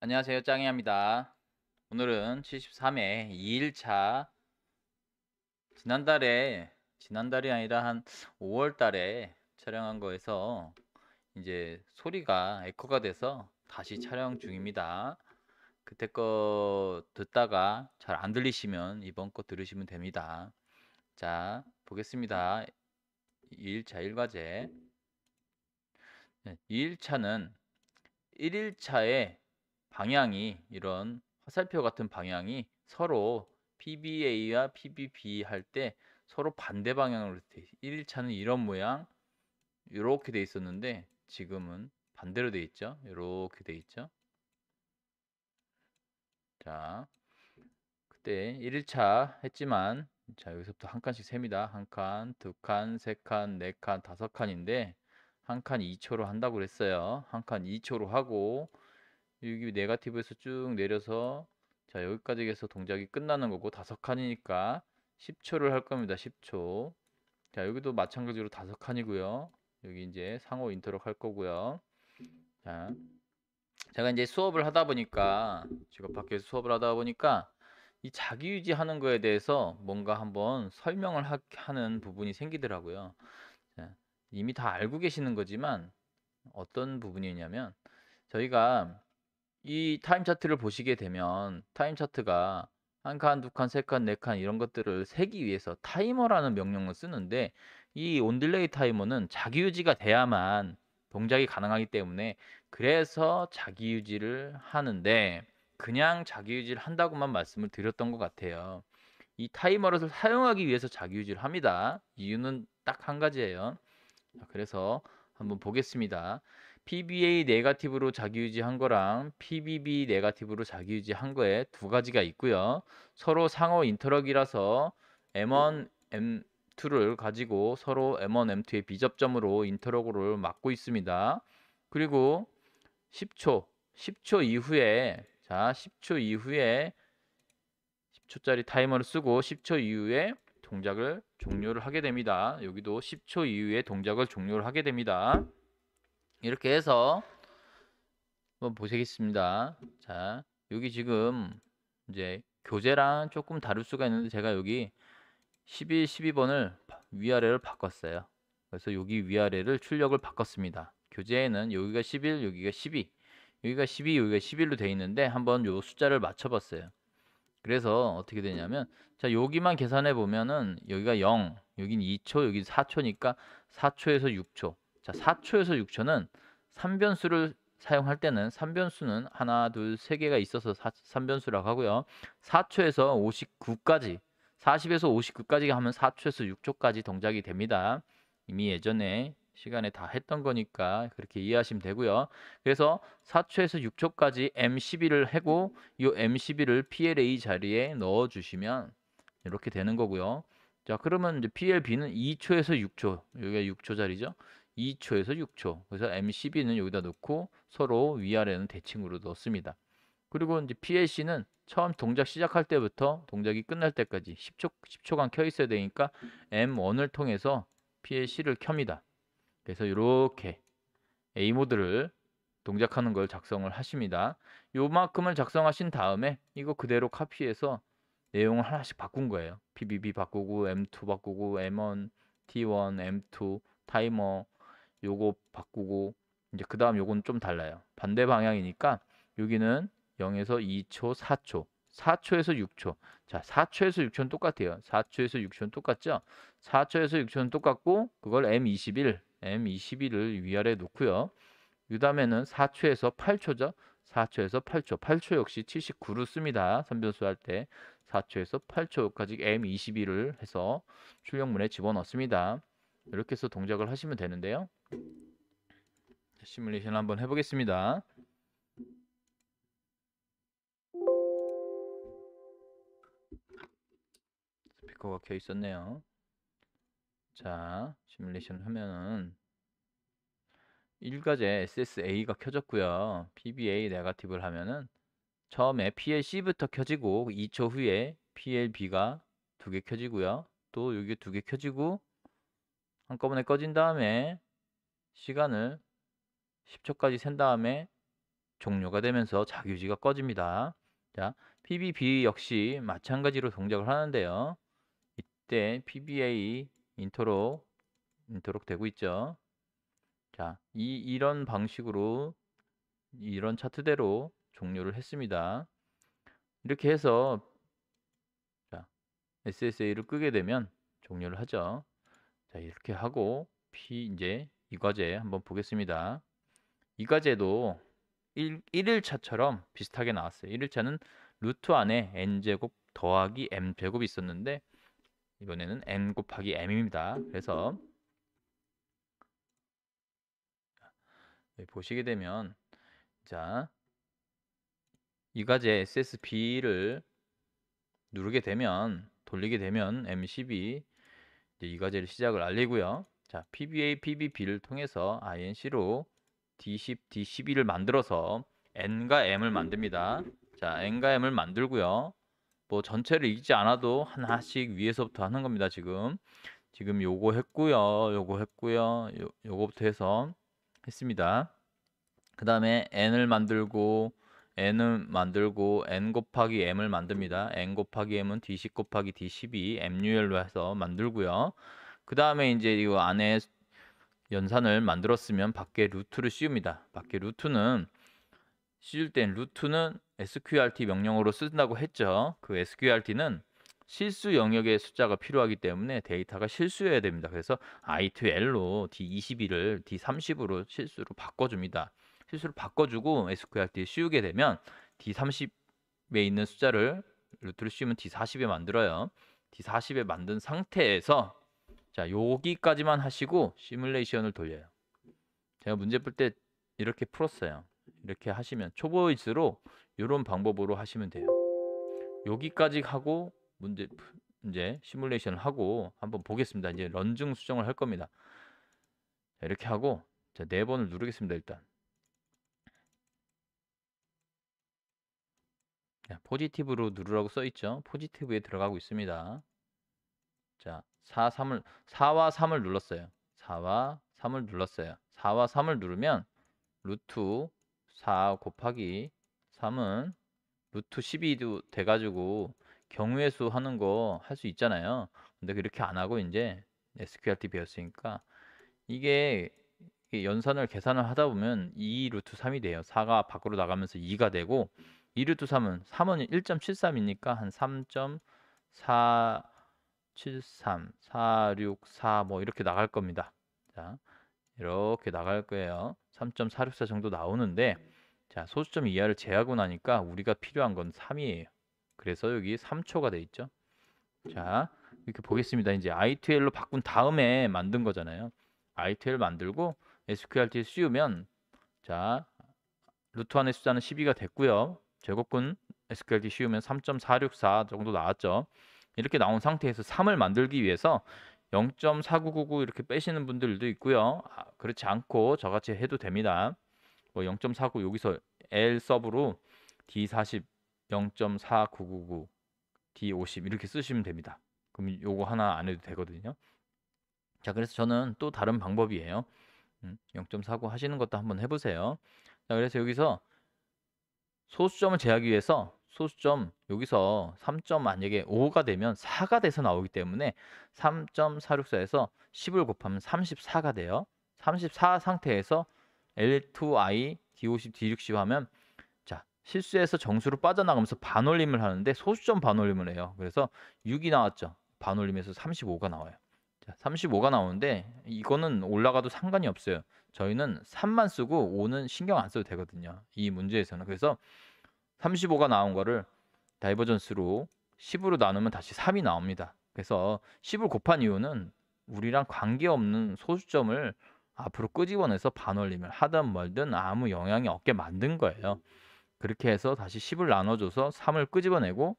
안녕하세요. 짱이합니다. 오늘은 73회 2일차 지난달이 아니라 한 5월 달에 촬영한 거에서 이제 소리가 에코가 돼서 다시 촬영 중입니다. 그때 거 듣다가 잘 안 들리시면 이번 거 들으시면 됩니다. 자, 보겠습니다. 2일차 일과제. 2일차는 1일차의 방향이 이런 화살표 같은 방향이 서로 PBA와 PBB 할 때 서로 반대 방향으로 돼. 1일차는 이런 모양 이렇게 돼 있었는데 지금은 반대로 돼 있죠. 이렇게 돼 있죠. 자, 그때 1일차 했지만 자, 여기서부터 한 칸씩 셉니다. 한 칸, 두 칸, 세 칸, 네 칸, 다섯 칸인데 한 칸 2초로 한다고 그랬어요. 한 칸 2초로 하고 여기 네거티브에서 쭉 내려서 자 여기까지 해서 동작이 끝나는 거고 다섯 칸이니까 10초를 할 겁니다. 10초. 자 여기도 마찬가지로 다섯 칸이고요. 여기 이제 상호 인터럭 할 거고요. 자 제가 이제 수업을 하다 보니까 직업 밖에서 수업을 하다 보니까 이 자기 유지하는 거에 대해서 뭔가 한번 설명을 하는 부분이 생기더라고요. 자, 이미 다 알고 계시는 거지만 어떤 부분이냐면 저희가 이 타임 차트를 보시게 되면 타임 차트가 한 칸, 두 칸, 세 칸, 네 칸 이런 것들을 세기 위해서 타이머라는 명령을 쓰는데 이 온딜레이 타이머는 자기 유지가 돼야만 동작이 가능하기 때문에 그래서 자기 유지를 하는데 그냥 자기 유지를 한다고만 말씀을 드렸던 것 같아요. 이 타이머를 사용하기 위해서 자기 유지를 합니다. 이유는 딱 한 가지예요. 그래서 한번 보겠습니다. PBA 네거티브로 자기유지한 거랑 PBB 네거티브로 자기유지한 거에 두 가지가 있고요. 서로 상호 인터럭이라서 M1, M2를 가지고 서로 M1, M2의 비접점으로 인터럭을 막고 있습니다. 그리고 10초 이후에 자 10초 이후에 10초짜리 타이머를 쓰고 10초 이후에 동작을 종료를 하게 됩니다. 여기도 10초 이후에 동작을 종료를 하게 됩니다. 이렇게 해서 한번 보시겠습니다. 자, 여기 지금 이제 교재랑 조금 다를 수가 있는데 제가 여기 11, 12번을 위아래를 바꿨어요. 그래서 여기 위아래를 출력을 바꿨습니다. 교재에는 여기가 11, 여기가 12, 여기가 12, 여기가 11로 되어 있는데 한번 요 숫자를 맞춰봤어요. 그래서 어떻게 되냐면 자 여기만 계산해 보면은 여기가 0 여긴 2초 여기 4초니까 4초에서 6초 자 4초에서 6초는 3변수를 사용할 때는 3변수는 하나 둘 세 개가 있어서 3변수라고 하고요 4초에서 59까지 40에서 59까지 하면 4초에서 6초까지 동작이 됩니다 이미 예전에 시간에 다 했던 거니까 그렇게 이해하시면 되고요 그래서 4초에서 6초까지 M12를 하고 이 M12를 PLA 자리에 넣어 주시면 이렇게 되는 거고요. 자, 그러면 이제 PLB는 2초에서 6초. 여기가 6초 자리죠. 2초에서 6초. 그래서 M12는 여기다 넣고 서로 위아래는 대칭으로 넣습니다. 그리고 이제 PLC는 처음 동작 시작할 때부터 동작이 끝날 때까지 10초간 켜 있어야 되니까 M1을 통해서 PLC를 켭니다. 그래서 이렇게 A 모드를 동작하는 걸 작성을 하십니다. 요만큼을 작성하신 다음에 이거 그대로 카피해서 내용을 하나씩 바꾼 거예요. PBB 바꾸고 M2 바꾸고 M1, T1, M2 타이머 요거 바꾸고 이제 그 다음 요건 좀 달라요. 반대 방향이니까 여기는 0에서 2초, 4초 4초에서 6초 자 4초에서 6초는 똑같아요. 4초에서 6초는 똑같죠? 4초에서 6초는 똑같고 그걸 M21을 위아래 놓고요. 그 다음에는 4초에서 8초죠. 4초에서 8초. 8초 역시 79를 씁니다. 선변수 할 때. 4초에서 8초까지 M21을 해서 출력문에 집어넣습니다. 이렇게 해서 동작을 하시면 되는데요. 시뮬레이션 한번 해보겠습니다. 스피커가 켜 있었네요. 자, 시뮬레이션 하면은 1과제 SSA가 켜졌고요. PBA 네거티브를 하면은 처음에 PLC부터 켜지고 2초 후에 PLB가 두 개 켜지고요. 또 여기 두 개 켜지고 한꺼번에 꺼진 다음에 시간을 10초까지 센 다음에 종료가 되면서 자기유지가 꺼집니다. 자, PBB 역시 마찬가지로 동작을 하는데요. 이때 PBA 인터록 되고 있죠. 자, 이런 방식으로 이런 차트대로 종료를 했습니다. 이렇게 해서 자, SSA를 끄게 되면 종료를 하죠. 자, 이렇게 하고 이제 이 과제 한번 보겠습니다. 이 과제도 1일차처럼 비슷하게 나왔어요. 1일차는 루트 안에 n제곱 더하기 m제곱이 있었는데 이번에는 n 곱하기 m입니다. 그래서 보시게 되면 자, 이 과제 SSB를 누르게 되면 돌리게 되면 M12 이제 이 과제를 시작을 알리고요. 자, PBA, PBB를 통해서 INC로 D10, D12를 만들어서 N과 M을 만듭니다. 자, N과 M을 만들고요. 뭐 전체를 읽지 않아도 하나씩 위에서부터 하는 겁니다. 지금 요거 했고요. 요거부터 해서 했습니다. 그 다음에 n을 만들고 n 곱하기 m을 만듭니다. n 곱하기 m은 d10 곱하기 d12 MUL로 해서 만들고요. 그 다음에 이제 이 안에 연산을 만들었으면 밖에 루트를 씌웁니다. 밖에 루트는 씌울 땐 루트는 sqrt 명령어로 쓴다고 했죠. 그 sqrt는 실수 영역의 숫자가 필요하기 때문에 데이터가 실수여야 됩니다. 그래서 i to l로 d21을 d30으로 실수로 바꿔줍니다. 실수를 바꿔주고 sqrt에 씌우게 되면 d30에 있는 숫자를 루트를 씌우면 d40에 만들어요. d40에 만든 상태에서 자, 여기까지만 하시고 시뮬레이션을 돌려요. 제가 문제 풀 때 이렇게 풀었어요. 이렇게 하시면 초보일수록 이런 방법으로 하시면 돼요. 여기까지 하고 이제 시뮬레이션을 하고 한번 보겠습니다. 이제 런중 수정을 할 겁니다. 자, 이렇게 하고 자, 4번을 누르겠습니다. 일단 자, 포지티브로 누르라고 써 있죠. 포지티브에 들어가고 있습니다. 자, 4와 3을 눌렀어요. 4와 3을 눌렀어요. 4와 3을 누르면 루트 4 곱하기 3은 루트 12도 돼가지고 경우의 수 하는 거 할 수 있잖아요. 근데 그렇게 안 하고 이제 SQRT 배웠으니까 이게 연산을 계산을 하다 보면 2 루트 3이 돼요. 4가 밖으로 나가면서 2가 되고 2 루트 3은 1.73이니까 한 3.473, 464 뭐 이렇게 나갈 겁니다. 자, 이렇게 나갈 거예요. 3.464 정도 나오는데 자, 소수점 이하를 제하고 나니까 우리가 필요한 건 3이에요. 그래서 여기 3초가 돼 있죠. 자, 이렇게 보겠습니다. 이제 I2L로 바꾼 다음에 만든 거잖아요. I2L 만들고 SQRT에 씌우면 자, 루트 안의 숫자는 12가 됐고요. 제곱근 SQRT 씌우면 3.464 정도 나왔죠. 이렇게 나온 상태에서 3을 만들기 위해서 0.4999 이렇게 빼시는 분들도 있고요. 그렇지 않고 저같이 해도 됩니다. 뭐 0.49 여기서 L 서브로 D40 0.4999 D50 이렇게 쓰시면 됩니다. 그럼 요거 하나 안 해도 되거든요. 자, 그래서 저는 또 다른 방법이에요. 0.49 하시는 것도 한번 해보세요. 자, 그래서 여기서 소수점을 제하기 위해서 소수점 여기서 3점 만약에 5가 되면 4가 돼서 나오기 때문에 3.464에서 10을 곱하면 34가 돼요. 34 상태에서 L2I D50 D60 하면 자, 실수해서 정수로 빠져나가면서 반올림을 하는데 소수점 반올림을 해요. 그래서 6이 나왔죠. 반올림에서 35가 나와요. 자, 35가 나오는데 이거는 올라가도 상관이 없어요. 저희는 3만 쓰고 5는 신경 안 써도 되거든요. 이 문제에서는. 그래서 35가 나온 거를 다이버전스로 10으로 나누면 다시 3이 나옵니다. 그래서 10을 곱한 이유는 우리랑 관계없는 소수점을 앞으로 끄집어내서 반올림을 하든 말든 아무 영향이 없게 만든 거예요. 그렇게 해서 다시 10을 나눠줘서 3을 끄집어내고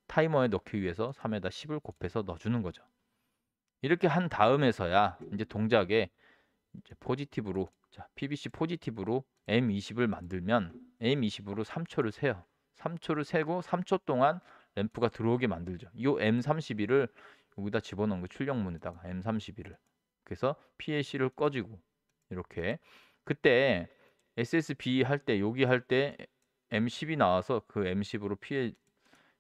타이머에 넣기 위해서 3에다 10을 곱해서 넣어주는 거죠. 이렇게 한 다음에서야 이제 동작에 이제 포지티브로 자, PBC 포지티브로 M20을 만들면 M20으로 3초를 세요. 3초를 세고 3초 동안 램프가 들어오게 만들죠. 이 M31을 여기다 집어넣은 거 출력문에다가 M31을 그래서 PLC를 꺼지고 이렇게 그때 SSB 할 때 여기 할 때 M10이 나와서 그 M10으로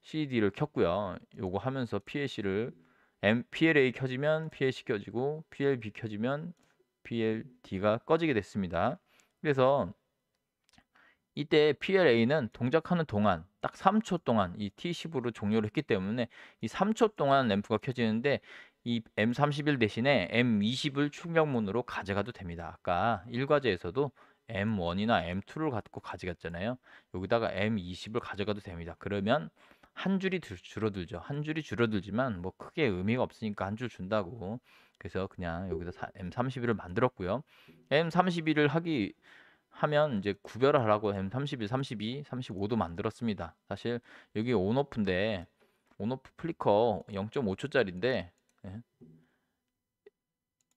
CD를 켰고요. 요거 하면서 PLC를 PLA 켜지면 PLC 켜지고 PLB 켜지면 PLD가 꺼지게 됐습니다. 그래서 이때 PLA는 동작하는 동안 딱 3초 동안 이 T10으로 종료를 했기 때문에 이 3초 동안 램프가 켜지는데 이 M31 대신에 M20을 출력문으로 가져가도 됩니다. 아까 1과제에서도 M1이나 M2를 갖고 가져갔잖아요. 여기다가 M20을 가져가도 됩니다. 그러면 한 줄이 줄어들죠. 한 줄이 줄어들지만 뭐 크게 의미가 없으니까 한 줄 준다고. 그래서 그냥 여기서 M31을 만들었고요. M31을 하면 이제 구별을 하라고 M31, 32, 35도 만들었습니다. 사실 여기 온오프인데 온오프 플리커 0.5초짜리인데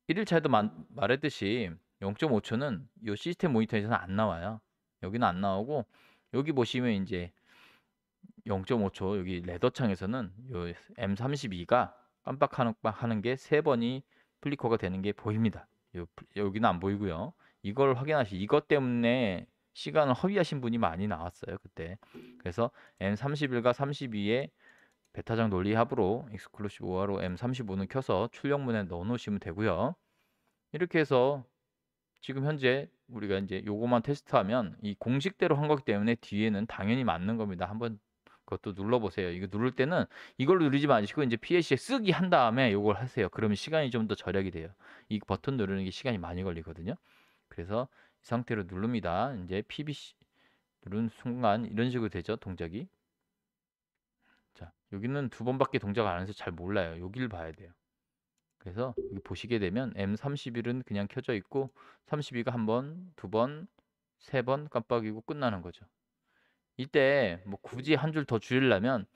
1일차에도 말했듯이 0.5초는 이 시스템 모니터에서는 안 나와요. 여기는 안 나오고 여기 보시면 이제 0.5초 여기 레더 창에서는 요 M32가 깜빡하는 게 3번이 플리커가 되는 게 보입니다. 여기는 안 보이고요. 이걸 이것 때문에 시간을 허비하신 분이 많이 나왔어요, 그때. 그래서 M31과 32의 베타장 논리 합으로 익스클루시브 OR로 M35는 켜서 출력문에 넣어 놓으시면 되고요. 이렇게 해서 지금 현재 우리가 이제 요거만 테스트하면 이 공식대로 한 거기 때문에 뒤에는 당연히 맞는 겁니다. 한번 그것도 눌러보세요. 이거 누를 때는 이걸 누르지 마시고 이제 PLC에 쓰기 한 다음에 요걸 하세요. 그러면 시간이 좀 더 절약이 돼요. 이 버튼 누르는 게 시간이 많이 걸리거든요. 그래서 이 상태로 누릅니다. 이제 PBC 누른 순간 이런 식으로 되죠, 동작이. 자, 여기는 2번밖에 동작을 안 해서 잘 몰라요. 여기를 봐야 돼요. 그래서 여기 보시게 되면 M31은 그냥 켜져 있고 32가 한 번, 2번, 3번 깜빡이고 끝나는 거죠. 이때 뭐 굳이 한 줄 더 줄이려면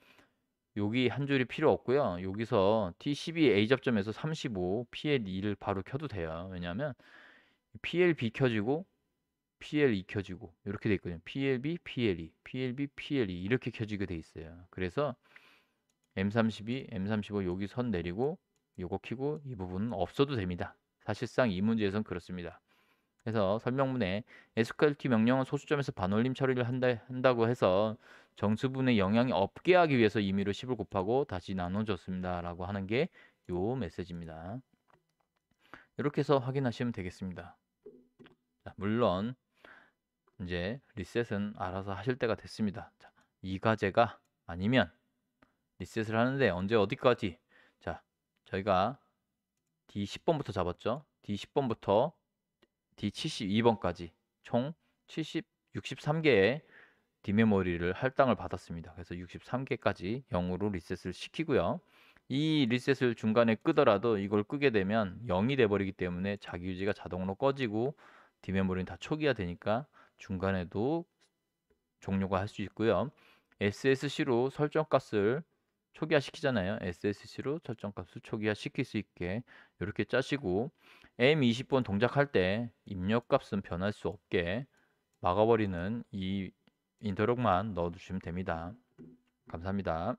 여기 한 줄이 필요 없고요. 여기서 T12 A 접점에서 35 PL2를 바로 켜도 돼요. 왜냐하면 PLB 켜지고 PL2 켜지고 이렇게 돼 있거든요. PLB, PL2, PLB, PL2 이렇게 켜지게 돼 있어요. 그래서 M32, M35 여기 선 내리고 요거 키고 이 부분은 없어도 됩니다. 사실상 이 문제에선 그렇습니다. 그래서 설명문에 SQLT 명령은 소수점에서 반올림 처리를 한다고 해서 정수분의 영향이 없게 하기 위해서 임의로 10을 곱하고 다시 나눠줬습니다. 라고 하는 게 요 메시지입니다. 이렇게 해서 확인하시면 되겠습니다. 자, 물론 이제 리셋은 알아서 하실 때가 됐습니다. 자, 이 과제가 아니면 리셋을 하는데 언제 어디까지? 자, 저희가 D10번부터 잡았죠. D10번부터 D72번까지 총 63개의 D메모리를 할당을 받았습니다. 그래서 63개까지 0으로 리셋을 시키고요. 이 리셋을 중간에 끄더라도 이걸 끄게 되면 0이 돼버리기 때문에 자기유지가 자동으로 꺼지고 D메모리는 다 초기화 되니까 중간에도 종료가 할 수 있고요. SSC로 설정값을 초기화 시키잖아요. SSC로 설정값을 초기화 시킬 수 있게 이렇게 짜시고 M20번 동작할 때 입력값은 변할 수 없게 막아버리는 이 인터럭만 넣어주시면 됩니다. 감사합니다.